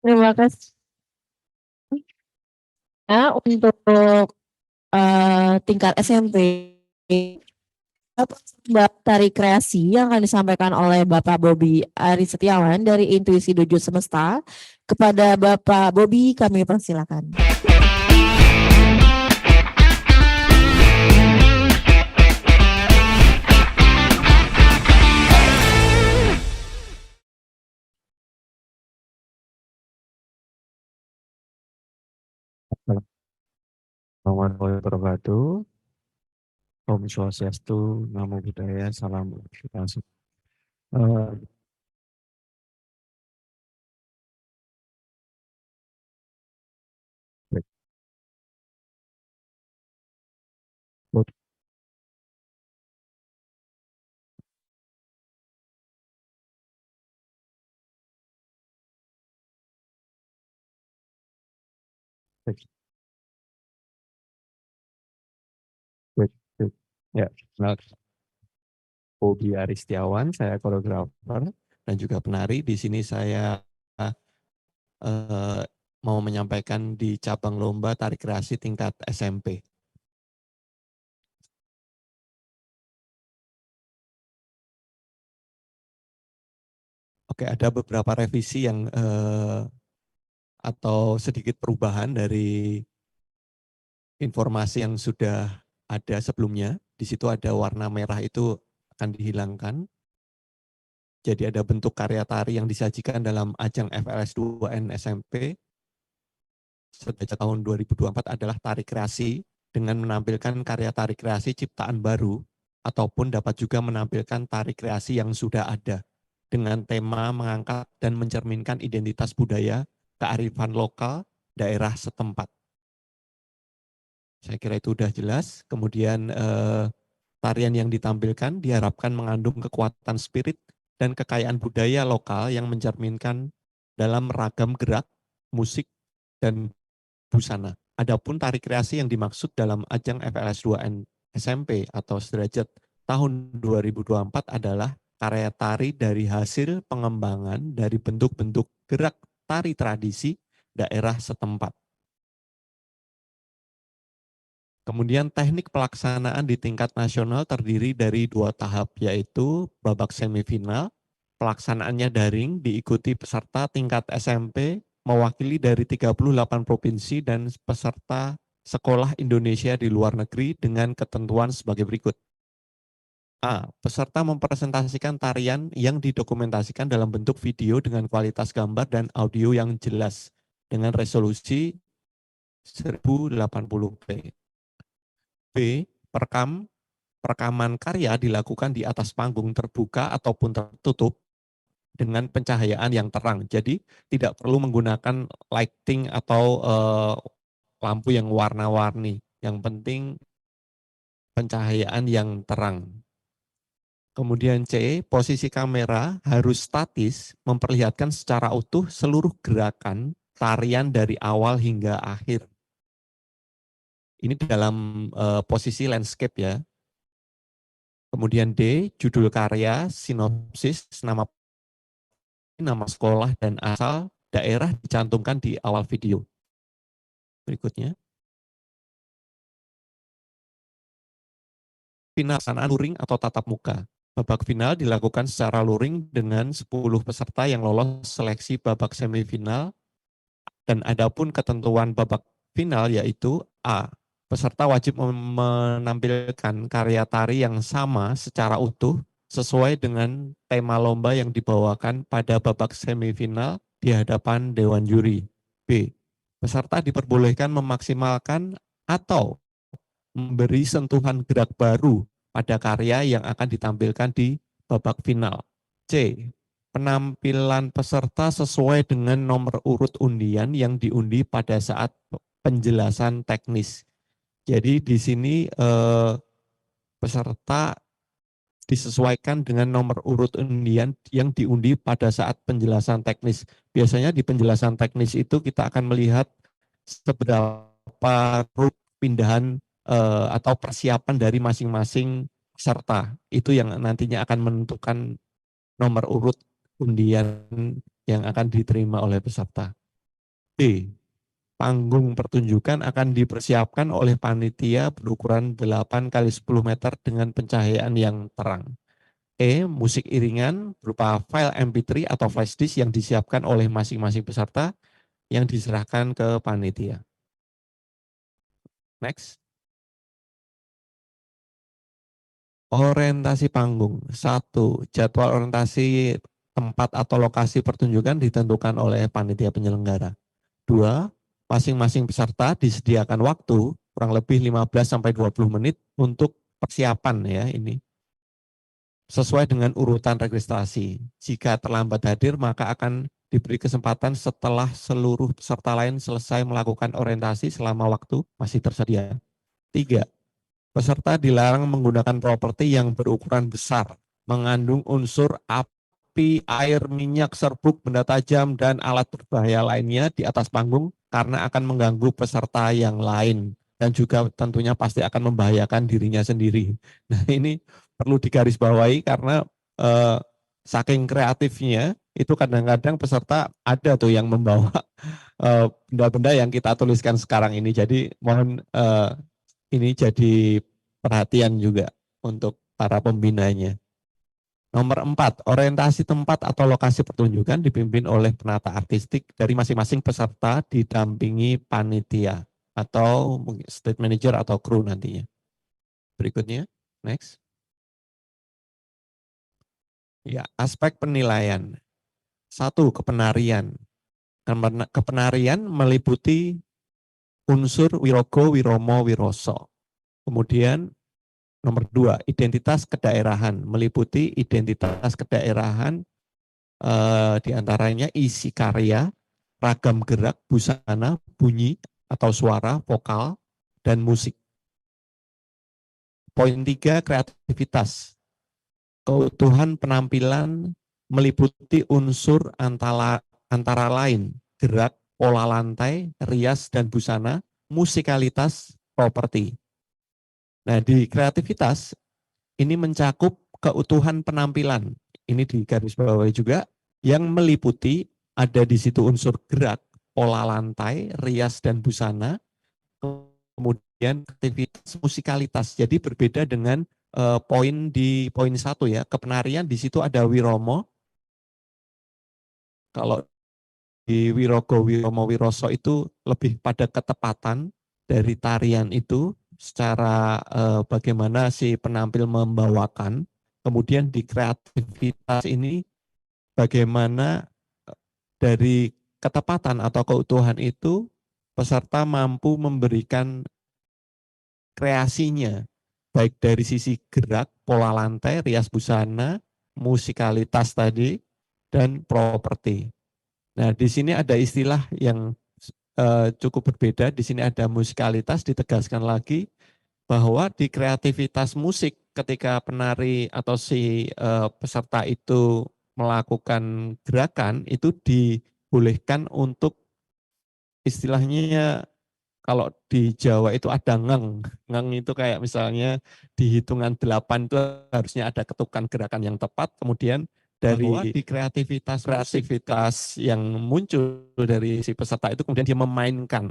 Terima kasih ya untuk tingkat SMP. Mbak Tari Kreasi yang akan disampaikan oleh Bapak Bobi Ari Setiawan dari Intuisi Dojo Semesta. Kepada Bapak Bobi kami persilakan. Assalamualaikum warahmatullahi wabarakatuh. Om Swastiastu, Namo Buddhaya, Salam Kebajikan. Baik, baik, baik, baik, baik. Ya, nah, Bobi Ari Setiawan, saya koreografer dan juga penari. Di sini saya eh, mau menyampaikan di cabang lomba tari kreasi tingkat SMP. Oke, ada beberapa revisi yang atau sedikit perubahan dari informasi yang sudah ada sebelumnya. Di situ ada warna merah itu akan dihilangkan. Jadi ada bentuk karya tari yang disajikan dalam ajang FLS 2N SMP sejak tahun 2024 adalah tari kreasi dengan menampilkan karya tari kreasi ciptaan baru ataupun dapat juga menampilkan tari kreasi yang sudah ada dengan tema mengangkat dan mencerminkan identitas budaya, kearifan lokal, daerah setempat. Saya kira itu sudah jelas. Kemudian tarian yang ditampilkan diharapkan mengandung kekuatan spirit dan kekayaan budaya lokal yang mencerminkan dalam ragam gerak, musik, dan busana. Adapun tari kreasi yang dimaksud dalam ajang FLS 2N SMP atau sederajat tahun 2024 adalah karya tari dari hasil pengembangan dari bentuk-bentuk gerak tari tradisi daerah setempat. Kemudian teknik pelaksanaan di tingkat nasional terdiri dari 2 tahap, yaitu babak semifinal, pelaksanaannya daring, diikuti peserta tingkat SMP, mewakili dari 38 provinsi dan peserta sekolah Indonesia di luar negeri dengan ketentuan sebagai berikut. A. Peserta mempresentasikan tarian yang didokumentasikan dalam bentuk video dengan kualitas gambar dan audio yang jelas dengan resolusi 1080p. B. Perekaman karya dilakukan di atas panggung terbuka ataupun tertutup dengan pencahayaan yang terang. Jadi tidak perlu menggunakan lighting atau lampu yang warna-warni. Yang penting pencahayaan yang terang. Kemudian C, posisi kamera harus statis, memperlihatkan secara utuh seluruh gerakan tarian dari awal hingga akhir. Ini dalam posisi landscape ya. Kemudian D, judul karya, sinopsis, nama sekolah, dan asal daerah dicantumkan di awal video. Berikutnya. Final luring atau tatap muka. Babak final dilakukan secara luring dengan 10 peserta yang lolos seleksi babak semifinal. Dan adapun ketentuan babak final yaitu A. Peserta wajib menampilkan karya tari yang sama secara utuh sesuai dengan tema lomba yang dibawakan pada babak semifinal di hadapan Dewan Juri. B. Peserta diperbolehkan memaksimalkan atau memberi sentuhan gerak baru pada karya yang akan ditampilkan di babak final. C. Penampilan peserta sesuai dengan nomor urut undian yang diundi pada saat penjelasan teknis. Jadi di sini peserta disesuaikan dengan nomor urut undian yang diundi pada saat penjelasan teknis. Biasanya di penjelasan teknis itu kita akan melihat seberapa pindahan atau persiapan dari masing-masing peserta. Itu yang nantinya akan menentukan nomor urut undian yang akan diterima oleh peserta. B. Panggung pertunjukan akan dipersiapkan oleh panitia berukuran 8 kali 10 meter dengan pencahayaan yang terang. E. Musik iringan berupa file MP3 atau flash disk yang disiapkan oleh masing-masing peserta yang diserahkan ke panitia. Next. Orientasi panggung. 1. Jadwal orientasi tempat atau lokasi pertunjukan ditentukan oleh panitia penyelenggara. 2. Masing-masing peserta disediakan waktu kurang lebih 15-20 menit untuk persiapan ya ini. Sesuai dengan urutan registrasi. Jika terlambat hadir maka akan diberi kesempatan setelah seluruh peserta lain selesai melakukan orientasi selama waktu masih tersedia. 3. Peserta dilarang menggunakan properti yang berukuran besar, mengandung unsur api, air, minyak, serbuk, benda tajam, dan alat berbahaya lainnya di atas panggung karena akan mengganggu peserta yang lain. Dan juga tentunya pasti akan membahayakan dirinya sendiri. Nah ini perlu digarisbawahi karena saking kreatifnya itu kadang-kadang peserta ada tuh yang membawa benda-benda yang kita tuliskan sekarang ini. Jadi mohon ini jadi perhatian juga untuk para pembinanya. Nomor 4, orientasi tempat atau lokasi pertunjukan dipimpin oleh penata artistik dari masing-masing peserta didampingi panitia atau stage manager atau kru nantinya. Berikutnya, next. Ya, aspek penilaian. 1, kepenarian. Kepenarian meliputi unsur wirogo, wiromo, wiroso. Kemudian nomor 2, identitas kedaerahan, meliputi identitas kedaerahan diantaranya isi karya, ragam gerak, busana, bunyi atau suara, vokal, dan musik. Poin 3, kreativitas. Keutuhan penampilan meliputi unsur antara lain gerak, pola lantai, rias, dan busana, musikalitas, properti. Nah, di kreativitas ini mencakup keutuhan penampilan. Ini di garis bawah juga yang meliputi ada di situ unsur gerak, pola lantai, rias dan busana, kemudian aktivitas musikalitas. Jadi berbeda dengan poin di poin 1 ya. Kepenarian di situ ada wiromo. Kalau di wirogo, wiromo, wiroso itu lebih pada ketepatan dari tarian itu secara bagaimana si penampil membawakan. Kemudian di kreativitas ini bagaimana dari ketepatan atau keutuhan itu peserta mampu memberikan kreasinya baik dari sisi gerak, pola lantai, rias busana, musikalitas tadi, dan properti. Nah, di sini ada istilah yang cukup berbeda. Di sini ada musikalitas, ditegaskan lagi bahwa di kreativitas musik ketika penari atau si peserta itu melakukan gerakan itu dibolehkan untuk istilahnya kalau di Jawa itu ada ngeng. Ngeng itu kayak misalnya di hitungan 8 itu harusnya ada ketukan gerakan yang tepat, kemudian dari di kreativitas yang muncul dari si peserta itu kemudian dia memainkan,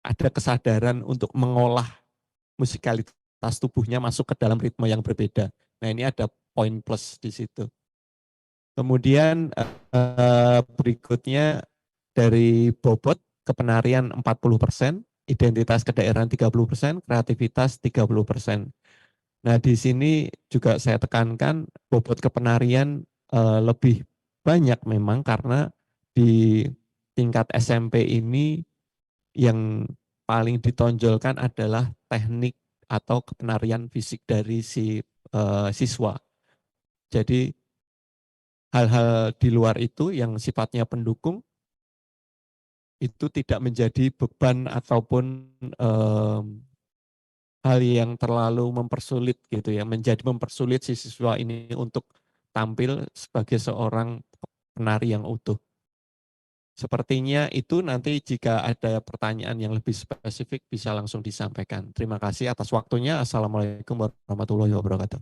ada kesadaran untuk mengolah musikalitas tubuhnya masuk ke dalam ritme yang berbeda. Nah ini ada poin plus di situ. Kemudian berikutnya dari bobot kepenarian 40%, identitas kedaerahan 30%, kreativitas 30%. Nah di sini juga saya tekankan bobot kepenarian lebih banyak memang karena di tingkat SMP ini yang paling ditonjolkan adalah teknik atau kepenarian fisik dari si siswa. Jadi hal-hal di luar itu yang sifatnya pendukung itu tidak menjadi beban ataupun hal yang terlalu mempersulit gitu ya, menjadi mempersulit si siswa ini untuk tampil sebagai seorang penari yang utuh. Sepertinya itu nanti jika ada pertanyaan yang lebih spesifik bisa langsung disampaikan. Terima kasih atas waktunya. Assalamualaikum warahmatullahi wabarakatuh.